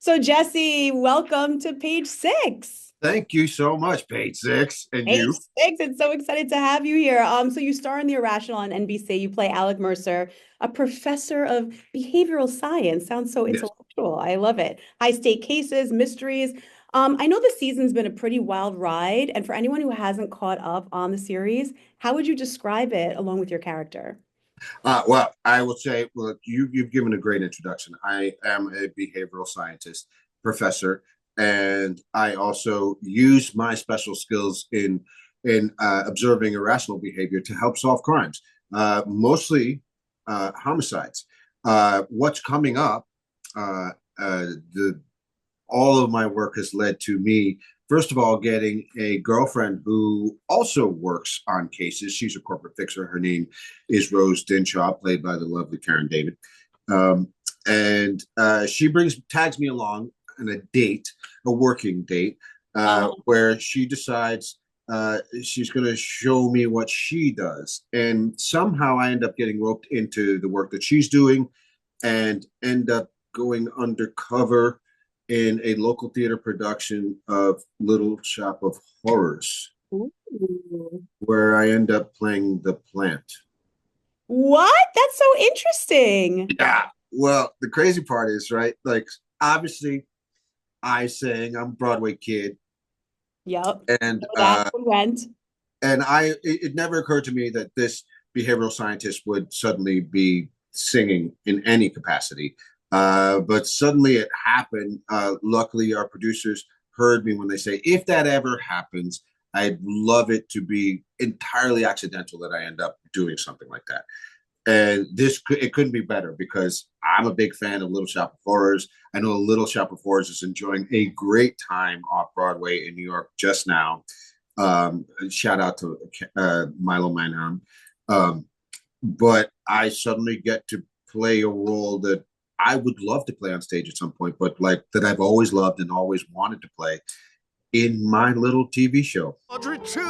So, Jesse, welcome to page six. Thank you so much, Page Six, and Page you. six. It's so excited to have you here. So you star in The Irrational on NBC. You play Alec Mercer, a professor of behavioral science. Sounds so Yes. intellectual. I love it. High stake cases, mysteries. I know the season's been a pretty wild ride, and for anyone who hasn't caught up on the series, how would you describe it along with your character? Well, I will say, look, you've given a great introduction. I am a behavioral scientist professor, and I also use my special skills in observing irrational behavior to help solve crimes, mostly homicides. What's coming up? Uh, the all of my work has led to me, first of all, getting a girlfriend who also works on cases. She's a corporate fixer. Her name is Rose Dinshaw, played by the lovely Karen David. And she tags me along on a date, a working date, Oh, where she decides she's going to show me what she does. And somehow I end up getting roped into the work that she's doing and end up going undercover in a local theater production of Little Shop of Horrors, ooh. where I end up playing the plant. What? That's so interesting. Yeah. Well, the crazy part is, right? Like, obviously, I sang, I'm a Broadway kid, Yep. and So that's what went. it never occurred to me that this behavioral scientist would suddenly be singing in any capacity. But suddenly it happened. Luckily, our producers heard me when they say, if that ever happens, I'd love it to be entirely accidental that I end up doing something like that. And it couldn't be better because I'm a big fan of Little Shop of Horrors. I know Little Shop of Horrors is enjoying a great time off Broadway in New York just now. Shout out to Milo Manheim. But I suddenly get to play a role that I would love to play on stage at some point, but like that I've always loved and always wanted to play in my little TV show. Audrey 2.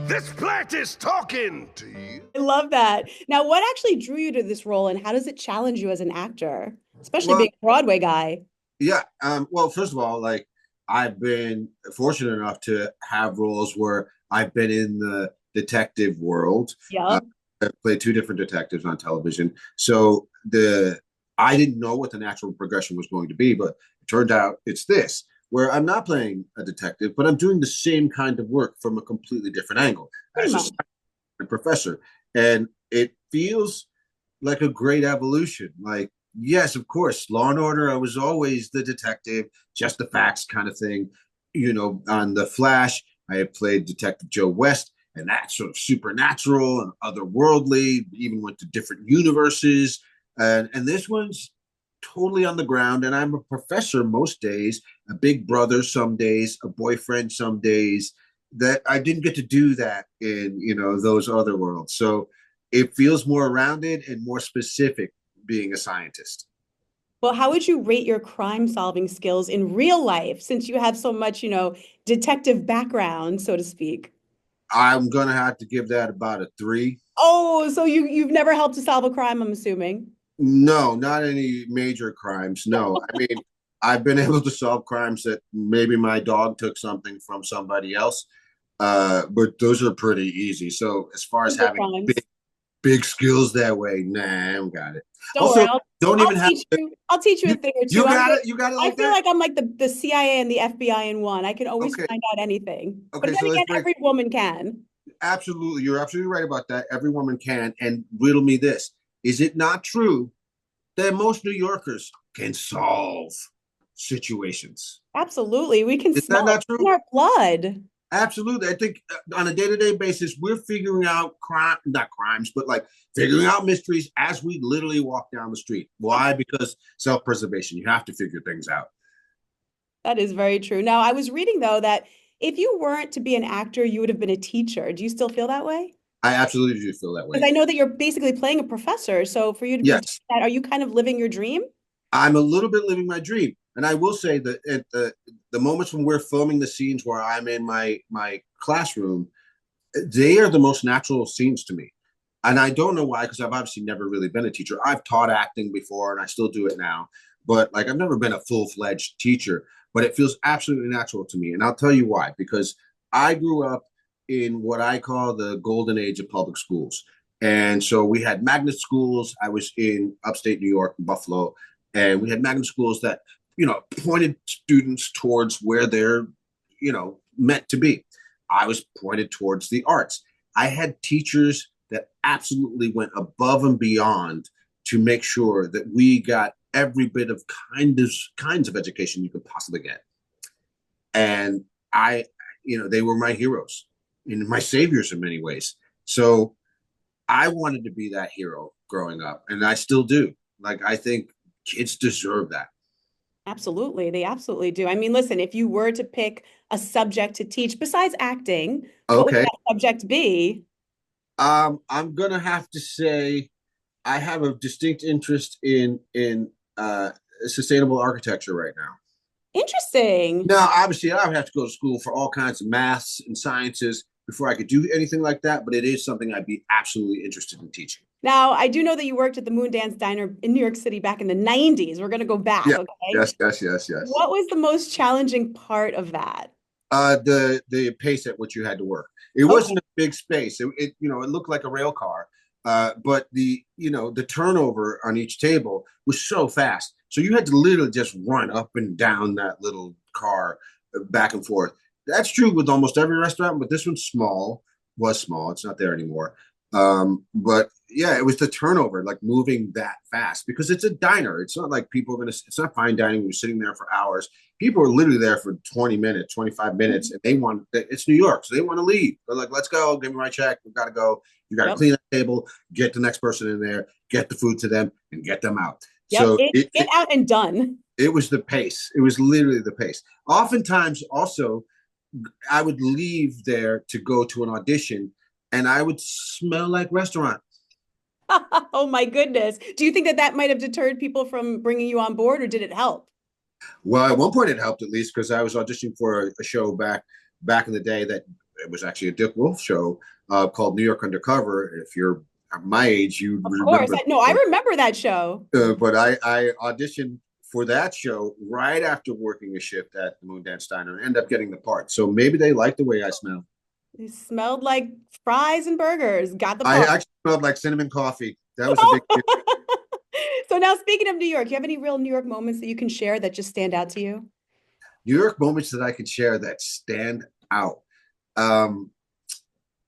This plant is talking to you. I love that. Now, what actually drew you to this role and how does it challenge you as an actor, especially Well, being a Broadway guy? yeah. Well, first of all, like I've been fortunate enough to have roles where I've been in the detective world. Uh, Yep. I've played two different detectives on television. So the I didn't know what the natural progression was going to be, but it turned out it's this, where I'm not playing a detective, but I'm doing the same kind of work from a completely different angle Pretty as much. a professor. And it feels like a great evolution. Like, yes, of course, Law and Order, I was always the detective, just the facts kind of thing. You know, on The Flash, I had played Detective Joe West, and that's sort of supernatural and otherworldly, even went to different universes. And this one's totally on the ground, and I'm a professor most days, a big brother some days, a boyfriend some days. That I didn't get to do that in those other worlds. So it feels more rounded and more specific being a scientist. Well, how would you rate your crime solving skills in real life since you have so much, detective background, so to speak? I'm gonna have to give that about a three. Oh, so you've never helped to solve a crime, I'm assuming. No, not any major crimes. No, I mean, I've been able to solve crimes that maybe my dog took something from somebody else, but those are pretty easy. So as far as Simple having crimes. big skills that way, nah, I don't got it. Don't worry, Also, don't I'll even have teach you. I'll teach you a you. thing or two. You got it. You got it I like feel that. like I'm like the CIA and the FBI in one. I can always Okay. find out anything. But Okay. then So let's again, break. every woman can. Absolutely, you're absolutely right about that. Every woman can. And riddle me this: is it not true that most New Yorkers can solve situations? Absolutely. We can Is that smell not it in true? our blood. Absolutely. I think on a day-to-day basis, we're figuring out not crimes, but like figuring out mysteries as we literally walk down the street. Why? Because self-preservation. You have to figure things out. That is very true. Now, I was reading though that if you weren't to be an actor, you would have been a teacher. Do you still feel that way? I absolutely do feel that Because way. I know that you're basically playing a professor. So for you to be doing Yes, that, are you kind of living your dream? I'm a little bit living my dream. And I will say that at the moments when we're filming the scenes where I'm in my classroom, they are the most natural scenes to me. And I don't know why, because I've obviously never really been a teacher. I've taught acting before and I still do it now. but like I've never been a full-fledged teacher, but it feels absolutely natural to me. And I'll tell you why, because I grew up in what I call the golden age of public schools. And so we had magnet schools. I was in upstate New York, Buffalo, and we had magnet schools that, pointed students towards where they're, meant to be. I was pointed towards the arts. I had teachers that absolutely went above and beyond to make sure that we got every bit of kinds of education you could possibly get. And they were my heroes and my saviors in many ways. So I wanted to be that hero growing up, and I still do. Like, I think kids deserve that. Absolutely. They absolutely do. I mean, listen, if you were to pick a subject to teach besides acting, what would Okay. that subject be? I'm gonna have to say I have a distinct interest in sustainable architecture right now. Interesting. Now, obviously, I would have to go to school for all kinds of maths and sciences before I could do anything like that, but it is something I'd be absolutely interested in teaching. Now, I do know that you worked at the Moondance Diner in New York City back in the 90s. We're going to go back, Yeah. okay? Yes, yes, yes, yes. What was the most challenging part of that? The pace at which you had to work. It Okay. wasn't a big space. It looked like a rail car, but the turnover on each table was so fast. So you had to literally just run up and down that little car back and forth. That's true with almost every restaurant, but this one's was small. It's not there anymore. But yeah, it was the turnover, like moving that fast because it's a diner. It's not like it's not fine dining. You're sitting there for hours. People are literally there for 20 minutes, 25 minutes, and it's New York, so they want to leave. They're like, let's go, give me my check. We've got to go. You got to Yep. clean the table, get the next person in there, get the food to them, and get them out. Yep. So Get out and done. it was the pace. It was literally the pace. Oftentimes, also, I would leave there to go to an audition, and I would smell like restaurant. Oh my goodness. Do you think that that might have deterred people from bringing you on board, or did it help? Well, at one point it helped at least because I was auditioning for a show back in the day that it was actually a Dick Wolf show called New York Undercover. If you're my age, you Of course. remember. No, I remember that show. But I auditioned for that show right after working a shift at the Moondance Diner and ended up getting the part. So maybe they liked the way I smelled. You smelled like fries and burgers. Got the I part. actually smelled like cinnamon coffee. That was a big deal. So now, speaking of New York, you have any real New York moments that you can share that just stand out to you? New York moments that I can share that stand out. Um,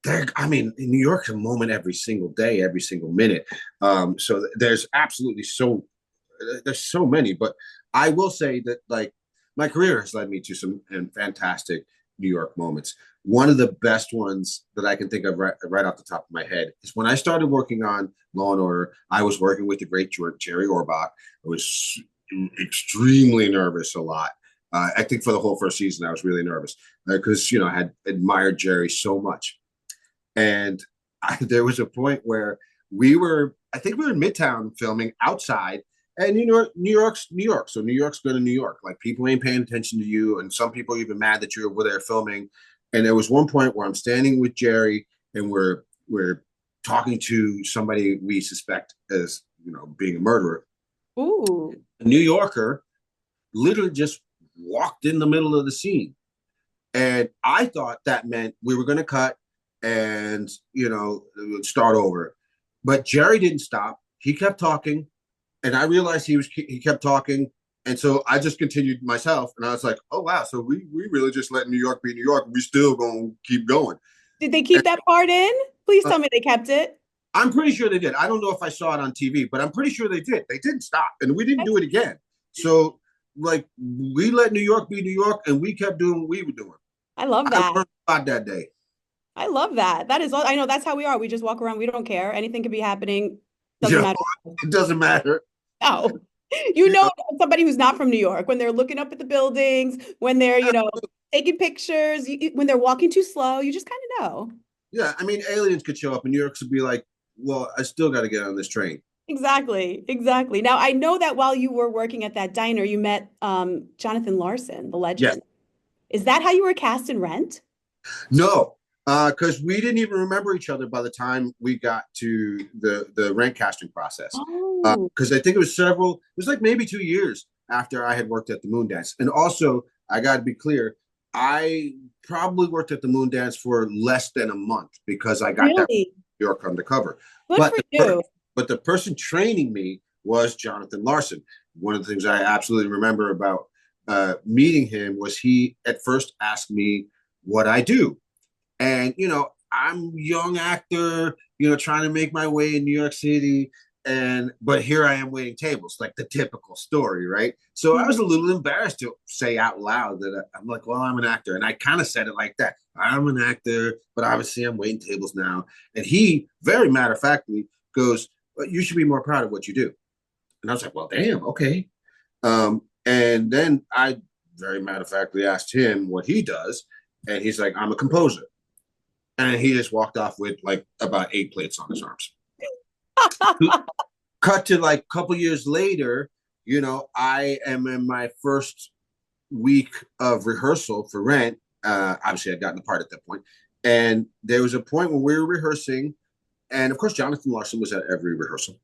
I mean, in New York's a moment every single day, every single minute. So there's absolutely there's so many, but I will say that like my career has led me to some fantastic New York moments. One of the best ones that I can think of right off the top of my head is when I started working on Law and Order. I was working with the great Jerry Orbach. I was extremely nervous a lot. I think for the whole first season, I was really nervous because I had admired Jerry so much. And there was a point where I think we were in Midtown filming outside, and New York's New York. So New York's going to New York. Like people ain't paying attention to you, and some people are even mad that you're over there filming. And there was one point where I'm standing with Jerry, and we're talking to somebody we suspect as being a murderer. Ooh. A New Yorker literally just walked in the middle of the scene, and I thought that meant we were going to cut and start over. But Jerry didn't stop. He kept talking, and I realized he kept talking, and so I just continued myself. And I was like, "Oh wow! So we really just let New York be New York. We still gonna keep going." Did they keep that part in? Please tell me they kept it. I'm pretty sure they did. I don't know if I saw it on TV, but I'm pretty sure they did. They didn't stop, and we didn't do it again. So like we let New York be New York, and we kept doing what we were doing. I love I that. learned a lot that day. I love that. That is all. I know that's how we are. We just walk around. We don't care. Anything could be happening. Doesn't matter. It doesn't matter. No. Somebody who's not from New York, when they're looking up at the buildings, when they're, taking pictures, when they're walking too slow, you just kind of know. Yeah, I mean, aliens could show up, and New York would be like, "Well, I still got to get on this train." Exactly. Exactly. Now, I know that while you were working at that diner, you met Jonathan Larson, the Yes. legend. Is that how you were cast in Rent? No, Because we didn't even remember each other by the time we got to the rent casting process. Oh, Because I think it was like maybe 2 years after I had worked at the Moondance. And also, I got to be clear, I probably worked at the Moondance for less than a month because I got that really? New York undercover. Good But for you. but the person training me was Jonathan Larson. One of the things I absolutely remember about meeting him was he at first asked me what I do. And, I'm a young actor, trying to make my way in New York City. But here I am waiting tables, like the typical story, right? So I was a little embarrassed to say out loud that I'm like, well, I'm an actor. And I kind of said it like that. I'm an actor, but obviously I'm waiting tables now. And he very matter of factly goes, well, you should be more proud of what you do. And I was like, well, damn, okay. And then I very matter of factly asked him what he does. And he's like, I'm a composer. And he just walked off with like about 8 plates on his arms. Cut to like a couple years later, I am in my first week of rehearsal for Rent. Obviously, I'd gotten the part at that point. And there was a point when we were rehearsing, and of course, Jonathan Larson was at every rehearsal.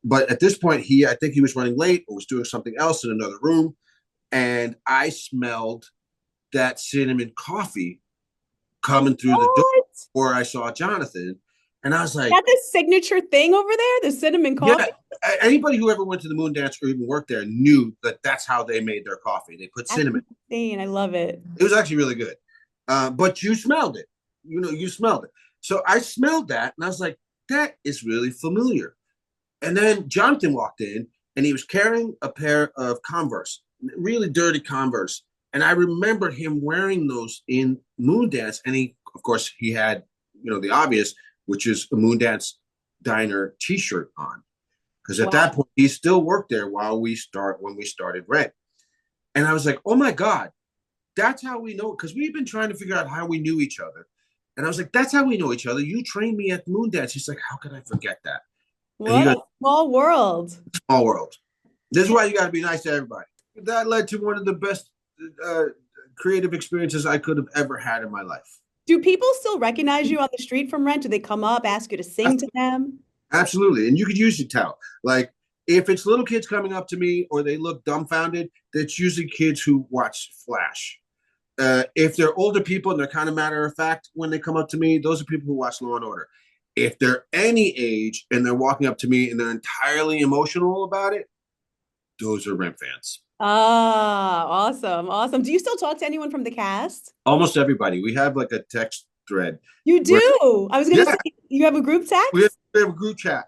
But at this point, I think he was running late or was doing something else in another room. And I smelled that cinnamon coffee coming through the door What? before I saw Jonathan. And I was like, Got this signature thing over there, the cinnamon coffee? yeah, anybody who ever went to the Moondance or even worked there knew that that's how they made their coffee. They put That's cinnamon. insane. I love it. It was actually really good. But you smelled it. You smelled it. So I smelled that and I was like, that is really familiar. And then Jonathan walked in and he was carrying a pair of Converse, really dirty Converse. And I remember him wearing those in Moondance. And of course, he had, the obvious, which is a Moondance Diner t-shirt on. Because at that point, he still worked there when we started Rent. And I was like, oh my God, that's how we know. Because we've been trying to figure out how we knew each other. And I was like, that's how we know each other. You trained me at Moondance. He's like, how could I forget that? What a small world. Small world. This is why you got to be nice to everybody. That led to one of the best creative experiences I could have ever had in my life. Do people still recognize you on the street from Rent? Do they come up, ask you to sing to them? Absolutely. And you could usually tell. Like, if it's little kids coming up to me or they look dumbfounded, that's usually kids who watch Flash. If they're older people and they're kind of matter of fact when they come up to me, those are people who watch Law and Order. If they're any age and they're walking up to me and they're entirely emotional about it, those are Rent fans. Ah, awesome. Awesome. Do you still talk to anyone from the cast? Almost everybody. We have like a text thread. You do? I was going to say, you have a group text? We have a group chat.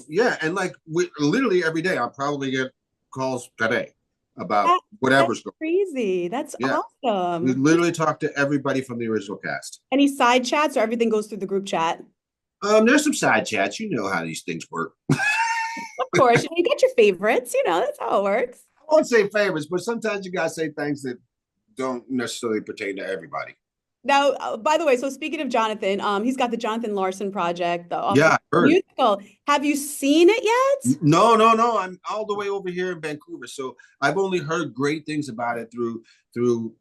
Yeah. And like literally every day, I'll probably get calls today about whatever's going on. Crazy. That's awesome. We literally talk to everybody from the original cast. Any side chats or everything goes through the group chat? There's some side chats. You know how these things work. Of course. You get your favorites. That's how it works. I won't say favorites, but sometimes you got to say things that don't necessarily pertain to everybody. Now, by the way, so speaking of Jonathan, he's got the Jonathan Larson project, the musical. Have you seen it yet? No. I'm all the way over here in Vancouver, so I've only heard great things about it through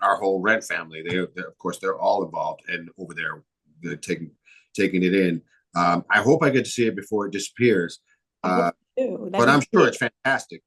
our whole Rent family. They're of course they're all involved and over there they're taking it in. I hope I get to see it before it disappears. But I'm sure it's fantastic.